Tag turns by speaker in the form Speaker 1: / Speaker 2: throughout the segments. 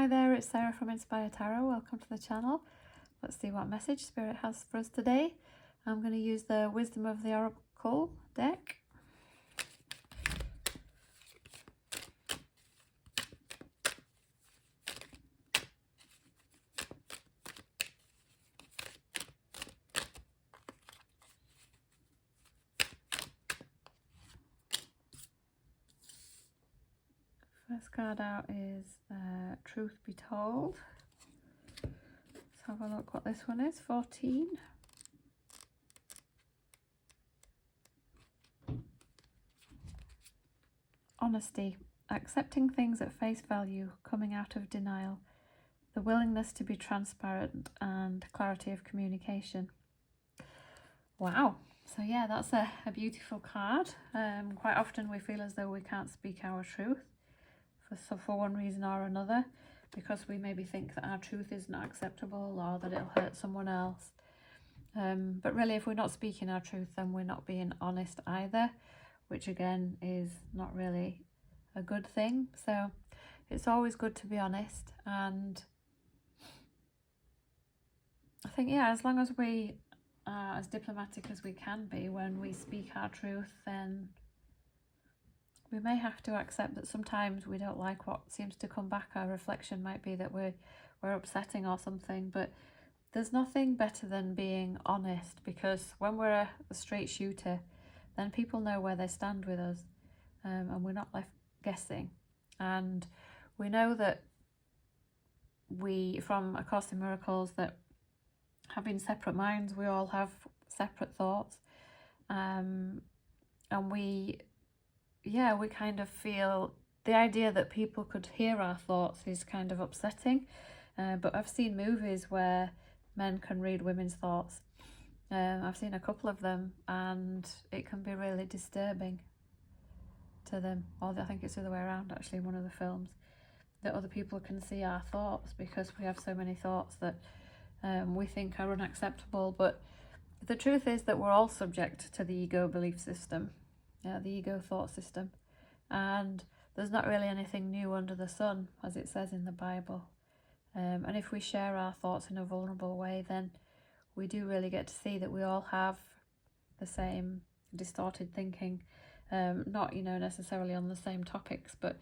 Speaker 1: Hi there, it's Sarah from Inspire Tarot. Welcome to the channel. Let's see what message Spirit has for us today. I'm going to use the Wisdom of the Oracle deck. First card out is Truth Be Told. Let's have a look what this one is. 14. Honesty. Accepting things at face value, coming out of denial. The willingness to be transparent and clarity of communication. Wow. So yeah, that's a beautiful card. Quite often we feel as though we can't speak our truth for one reason or another, because we maybe think that our truth is not acceptable or that it'll hurt someone else. But really, if we're not speaking our truth, then we're not being honest either, which again is not really a good thing. So it's always good to be honest, and I think, yeah, as long as we are as diplomatic as we can be when we speak our truth, then we may have to accept that sometimes we don't like what seems to come back. Our reflection might be that we're upsetting or something, but there's nothing better than being honest, because when we're a straight shooter, then people know where they stand with us, and we're not left guessing. And we know that from A Course in Miracles, that having separate minds, we all have separate thoughts, and we kind of feel the idea that people could hear our thoughts is kind of upsetting. But I've seen movies where men can read women's thoughts. I've seen a couple of them, and it can be really disturbing to them. Or I think it's the other way around, actually, in one of the films, that other people can see our thoughts, because we have so many thoughts that we think are unacceptable. But the truth is that we're all subject to the ego belief system, the ego thought system, and there's not really anything new under the sun, as it says in the Bible. And if we share our thoughts in a vulnerable way, then we do really get to see that we all have the same distorted thinking, not necessarily on the same topics, but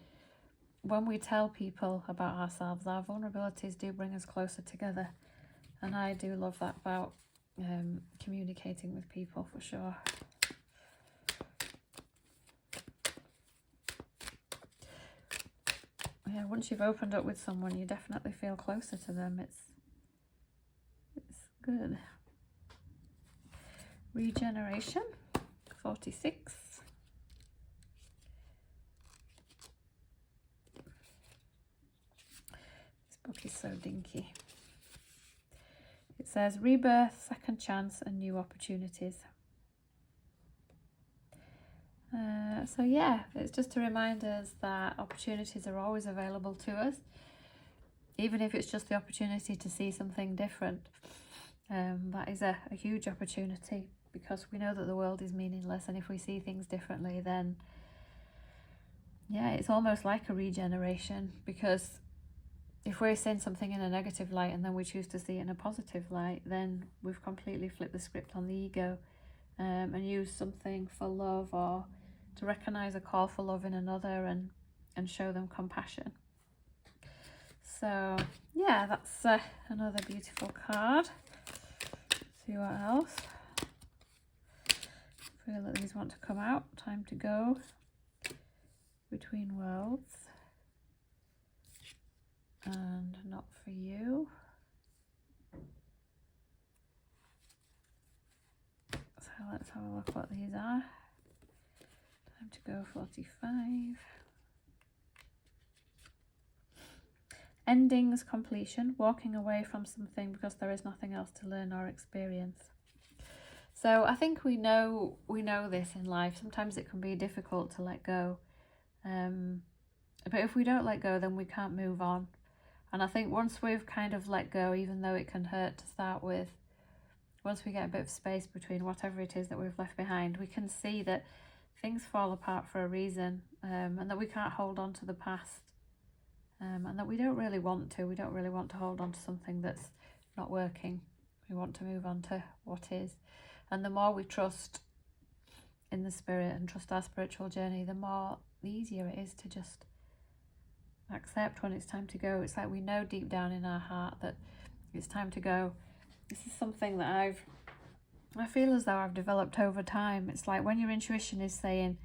Speaker 1: when we tell people about ourselves, our vulnerabilities do bring us closer together. And I do love that about communicating with people, for sure. Yeah, once you've opened up with someone, you definitely feel closer to them. It's good. Regeneration, 46. This book is so dinky. It says rebirth, second chance, and new opportunities. So yeah, it's just to remind us that opportunities are always available to us, even if it's just the opportunity to see something different. That is a huge opportunity, because we know that the world is meaningless, and if we see things differently, then yeah, it's almost like a regeneration, because if we're seeing something in a negative light and then we choose to see it in a positive light, then we've completely flipped the script on the ego, and used something for love, or to recognize a call for love in another, and show them compassion. So yeah, that's another beautiful card. See what else. Feel that these want to come out. Time to go. Between worlds. And not for you. So let's have a look what these are. Time to go, 45. Endings, completion, walking away from something because there is nothing else to learn or experience. So I think we know this in life. Sometimes it can be difficult to let go. But if we don't let go, then we can't move on. And I think once we've kind of let go, even though it can hurt to start with, once we get a bit of space between whatever it is that we've left behind, we can see that things fall apart for a reason, and that we can't hold on to the past and that we don't really want to. We don't really want to hold on to something that's not working. We want to move on to what is. And the more we trust in the spirit and trust our spiritual journey, the easier it is to just accept when it's time to go. It's like we know deep down in our heart that it's time to go. This is something that I feel as though I've developed over time. It's like when your intuition is saying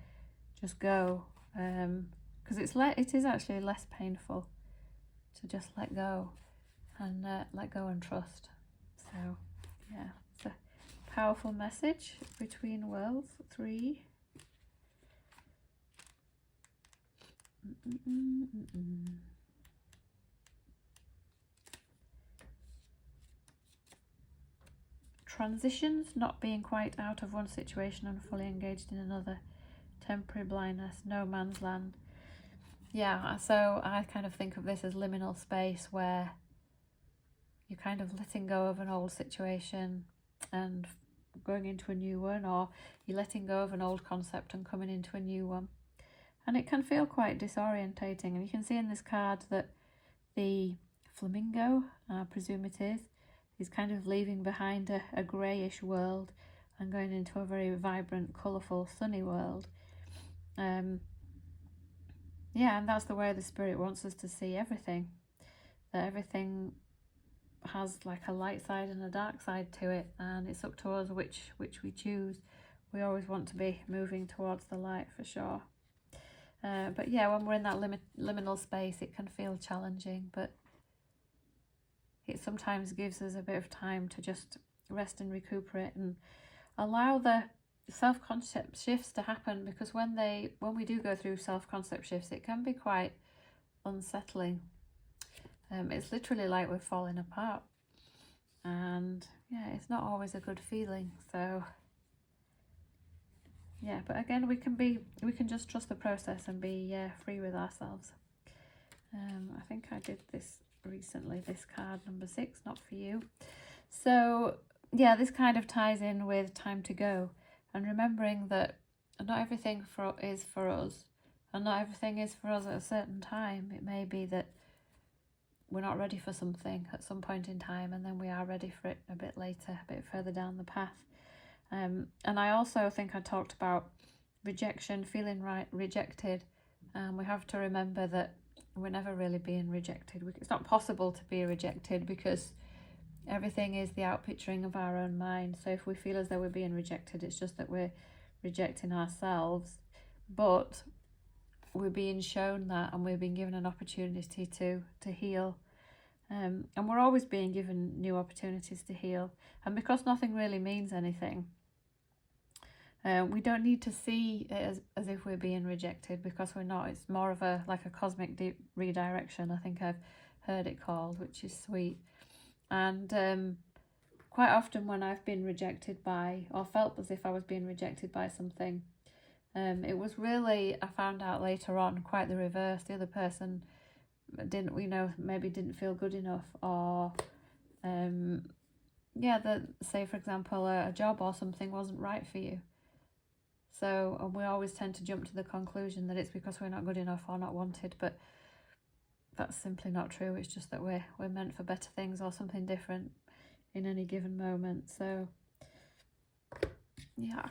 Speaker 1: just go, because it is actually less painful to just let go and trust. So yeah, it's a powerful message. Between Worlds 3. Transitions, not being quite out of one situation and fully engaged in another. Temporary blindness, no man's land. Yeah, so I kind of think of this as liminal space, where you're kind of letting go of an old situation and going into a new one, or you're letting go of an old concept and coming into a new one. And it can feel quite disorientating. And you can see in this card that the flamingo, I presume it is kind of leaving behind a greyish world and going into a very vibrant, colourful, sunny world. Yeah, and that's the way the spirit wants us to see everything. That everything has like a light side and a dark side to it, and it's up to us which we choose. We always want to be moving towards the light, for sure. But yeah, when we're in that liminal space, it can feel challenging, but it sometimes gives us a bit of time to just rest and recuperate and allow the self-concept shifts to happen, because when we do go through self-concept shifts, it can be quite unsettling. It's literally like we're falling apart, and yeah, it's not always a good feeling. So yeah, but again, we can just trust the process and be free with ourselves. I think I did this recently, this card number 6, not for you. So yeah, this kind of ties in with time to go, and remembering that not everything is for us, and not everything is for us at a certain time. It may be that we're not ready for something at some point in time, and then we are ready for it a bit later, a bit further down the path. And I also think I talked about rejection, feeling rejected. We have to remember that we're never really being rejected. It's not possible to be rejected, because everything is the outpicturing of our own mind. So if we feel as though we're being rejected, it's just that we're rejecting ourselves, but we're being shown that, and we're being given an opportunity to heal. And we're always being given new opportunities to heal. And because nothing really means anything, we don't need to see it as if we're being rejected, because we're not. It's more of a cosmic redirection, I think I've heard it called, which is sweet. And quite often when I've been rejected by, or felt as if I was being rejected by something, it was really, I found out later on, quite the reverse. The other person maybe didn't feel good enough, or say for example a job or something wasn't right for you. So, and we always tend to jump to the conclusion that it's because we're not good enough or not wanted, but that's simply not true. It's just that we're meant for better things or something different in any given moment. So yeah,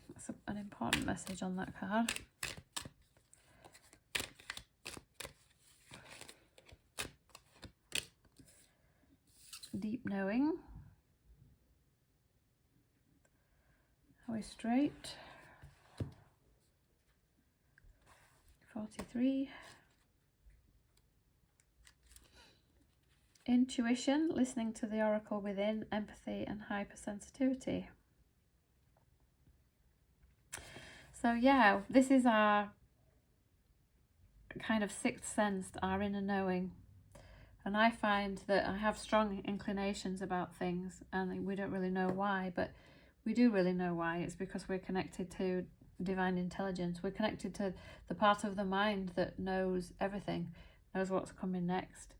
Speaker 1: that's an important message on that card. Deep knowing. Are we straight? 43. Intuition, listening to the oracle within, empathy and hypersensitivity. So yeah, this is our kind of sixth sense, our inner knowing. And I find that I have strong inclinations about things, and we don't really know why, but we do really know why. It's because we're connected to divine intelligence. We're connected to the part of the mind that knows everything, knows what's coming next.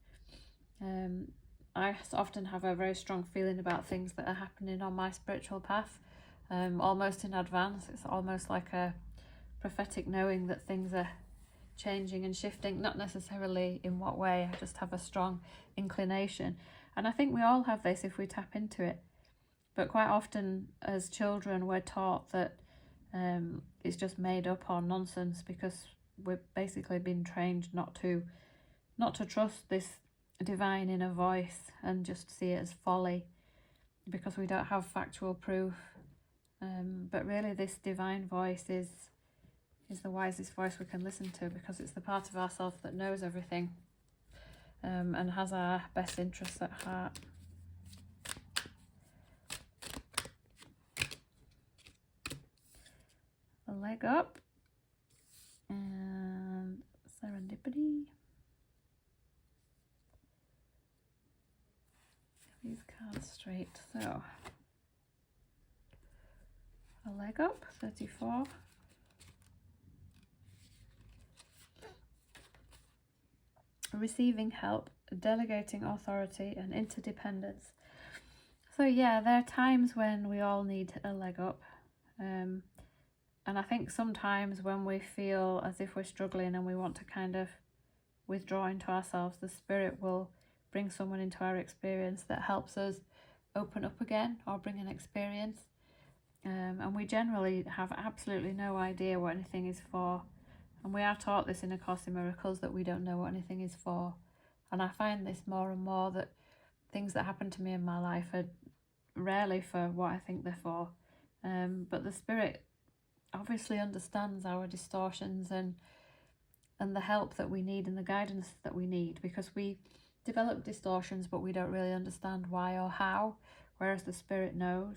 Speaker 1: I often have a very strong feeling about things that are happening on my spiritual path, almost in advance. It's almost like a prophetic knowing that things are changing and shifting, not necessarily in what way, I just have a strong inclination. And I think we all have this if we tap into it. But quite often as children, we're taught that it's just made up or nonsense, because we've basically been trained not to trust this divine inner voice and just see it as folly because we don't have factual proof. But really this divine voice is the wisest voice we can listen to, because it's the part of ourselves that knows everything and has our best interests at heart. A leg up and serendipity. These cards straight. So a leg up, 34. Receiving help, delegating authority and interdependence. So yeah, there are times when we all need a leg up. And I think sometimes when we feel as if we're struggling and we want to kind of withdraw into ourselves, the Spirit will bring someone into our experience that helps us open up again or bring an experience. And we generally have absolutely no idea what anything is for. And we are taught this in A Course in Miracles, that we don't know what anything is for. And I find this more and more, that things that happen to me in my life are rarely for what I think they're for. But the Spirit obviously understands our distortions and the help that we need and the guidance that we need, because we develop distortions but we don't really understand why or how, whereas the Spirit knows.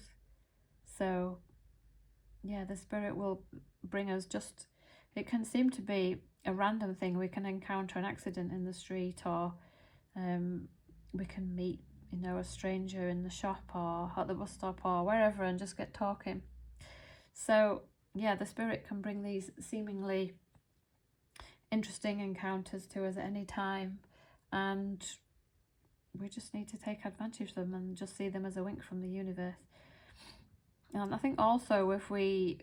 Speaker 1: So yeah, the Spirit will bring us just, it can seem to be a random thing. We can encounter an accident in the street, or we can meet, you know, a stranger in the shop or at the bus stop or wherever and just get talking. So yeah, the Spirit can bring these seemingly interesting encounters to us at any time, and we just need to take advantage of them and just see them as a wink from the universe. And I think also if we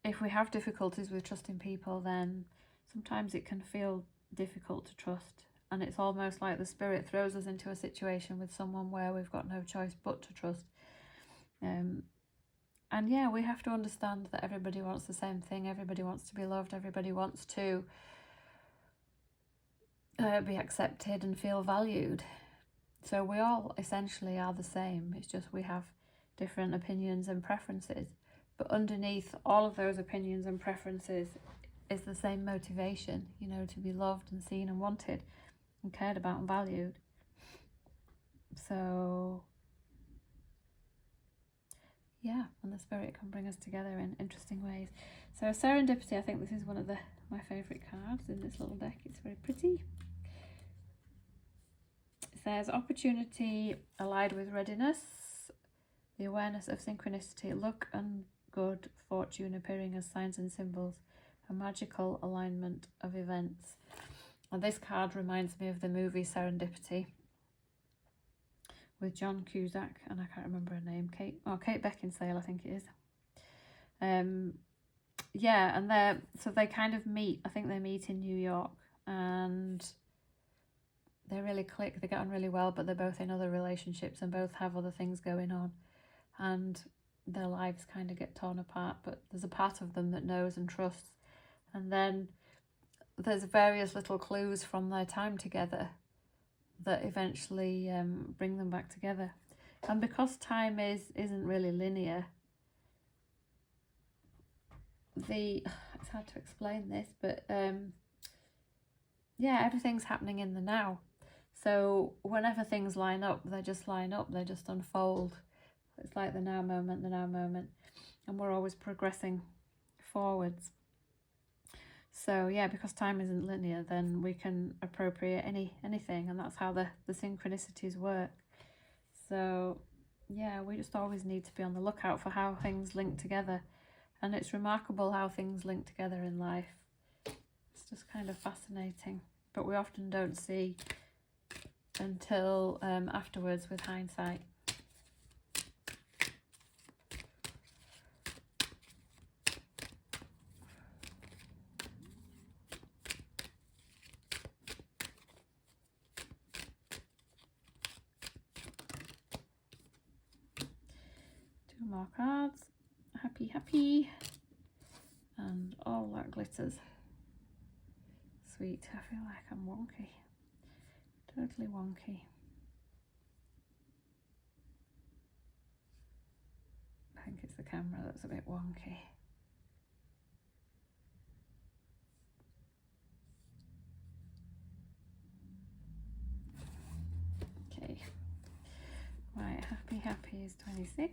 Speaker 1: have difficulties with trusting people, then sometimes it can feel difficult to trust, and it's almost like the Spirit throws us into a situation with someone where we've got no choice but to trust. And yeah, we have to understand that everybody wants the same thing. Everybody wants to be loved. Everybody wants to be accepted and feel valued. So we all essentially are the same. It's just we have different opinions and preferences. But underneath all of those opinions and preferences is the same motivation, you know, to be loved and seen and wanted and cared about and valued. So yeah, and the Spirit can bring us together in interesting ways. So serendipity, I think this is one of my favourite cards in this little deck. It's very pretty. It says, opportunity allied with readiness, the awareness of synchronicity, luck and good fortune appearing as signs and symbols, a magical alignment of events. And this card reminds me of the movie Serendipity with John Cusack, and I can't remember her name, Kate Beckinsale, I think it is. Yeah, and they kind of meet, I think they meet in New York, and they really click, they get on really well, but they're both in other relationships and both have other things going on, and their lives kind of get torn apart, but there's a part of them that knows and trusts. And then there's various little clues from their time together that eventually bring them back together. And because time isn't really linear, it's hard to explain this, but yeah, everything's happening in the now. So whenever things line up, they just unfold. It's like the now moment, and we're always progressing forwards. So yeah, because time isn't linear, then we can appropriate anything, and that's how the synchronicities work. So yeah, we just always need to be on the lookout for how things link together, and it's remarkable how things link together in life. It's just kind of fascinating, but we often don't see until afterwards with hindsight. more cards. Happy, happy. And all that glitters. Sweet. I feel like I'm wonky. Totally wonky. I think it's the camera that's a bit wonky. Okay. Right, happy, happy is 26.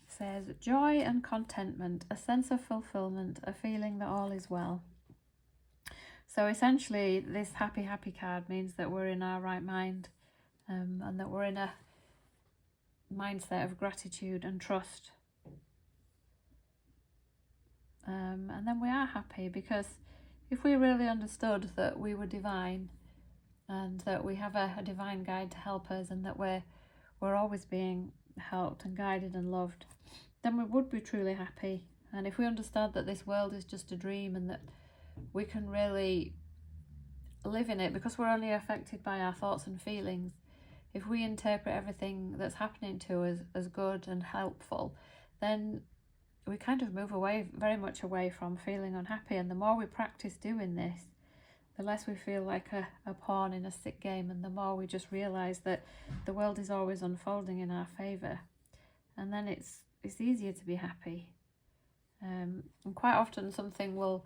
Speaker 1: Says joy and contentment, a sense of fulfillment, a feeling that all is well. So essentially this happy, happy card means that we're in our right mind, and that we're in a mindset of gratitude and trust. And then we are happy, because if we really understood that we were divine and that we have a divine guide to help us, and that we're always being helped and guided and loved, then we would be truly happy. And if we understand that this world is just a dream and that we can really live in it because we're only affected by our thoughts and feelings, if we interpret everything that's happening to us as good and helpful, then we kind of move away, very much away from feeling unhappy. And the more we practice doing this, the less we feel like a pawn in a sick game, and the more we just realise that the world is always unfolding in our favour. And then it's easier to be happy. And quite often something will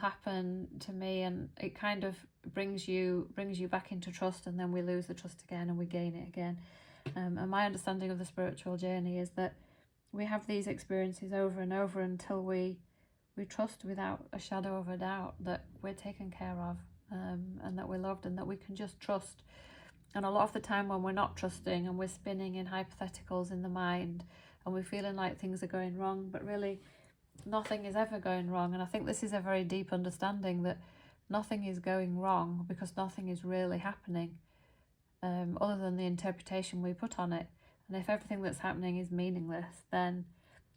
Speaker 1: happen to me, and it kind of brings you back into trust, and then we lose the trust again and we gain it again. And my understanding of the spiritual journey is that we have these experiences over and over until we trust without a shadow of a doubt that we're taken care of, and that we're loved, and that we can just trust. And a lot of the time when we're not trusting and we're spinning in hypotheticals in the mind and we're feeling like things are going wrong, but really nothing is ever going wrong. And I think this is a very deep understanding that nothing is going wrong because nothing is really happening, other than the interpretation we put on it. And if everything that's happening is meaningless, then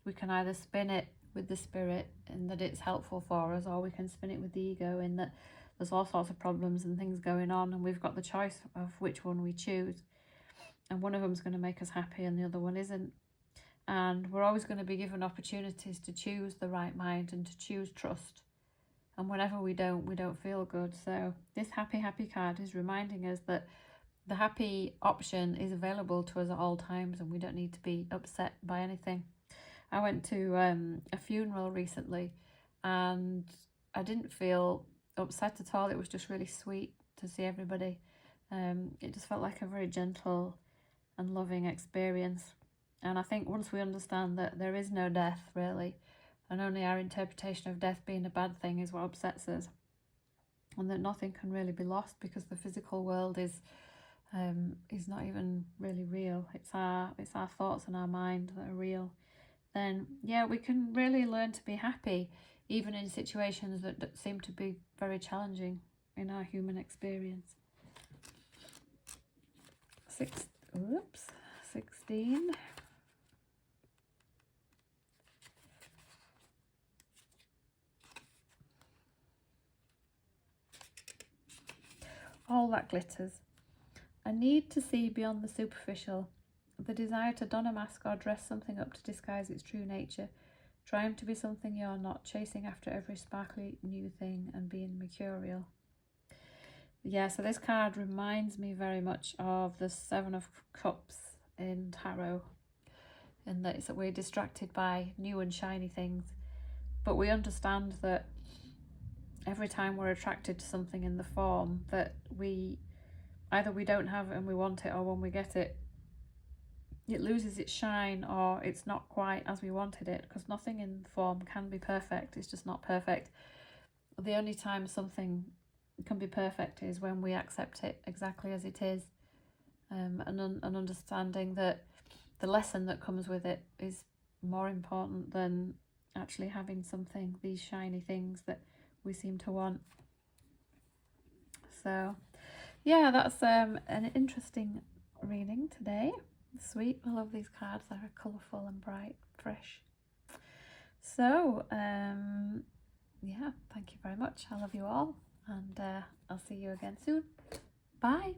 Speaker 1: we can either spin it with the spirit in that it's helpful for us, or we can spin it with the ego in that there's all sorts of problems and things going on, and we've got the choice of which one we choose. And one of them is going to make us happy and the other one isn't. And we're always going to be given opportunities to choose the right mind and to choose trust. And whenever we don't feel good. So this happy, happy card is reminding us that the happy option is available to us at all times, and we don't need to be upset by anything. I went to a funeral recently, and I didn't feel upset at all. It was just really sweet to see everybody. It just felt like a very gentle and loving experience. And I think once we understand that there is no death really, and only our interpretation of death being a bad thing is what upsets us, and that nothing can really be lost because the physical world is not even really real. It's our thoughts and our mind that are real. Then yeah, we can really learn to be happy even in situations that seem to be very challenging in our human experience. 16. All that glitters. A need to see beyond the superficial, the desire to don a mask or dress something up to disguise its true nature, trying to be something you're not, chasing after every sparkly new thing and being mercurial. Yeah, so this card reminds me very much of the Seven of Cups in tarot, in that it's that we're distracted by new and shiny things, but we understand that every time we're attracted to something in the form that either we don't have it and we want it, or when we get it, it loses its shine, or it's not quite as we wanted it, because nothing in form can be perfect. It's just not perfect. The only time something can be perfect is when we accept it exactly as it is, and understanding that the lesson that comes with it is more important than actually having something, these shiny things that we seem to want. So yeah, that's an interesting reading today. Sweet. I love these cards. They're colourful and bright, fresh. So yeah, thank you very much. I love you all, and I'll see you again soon. Bye.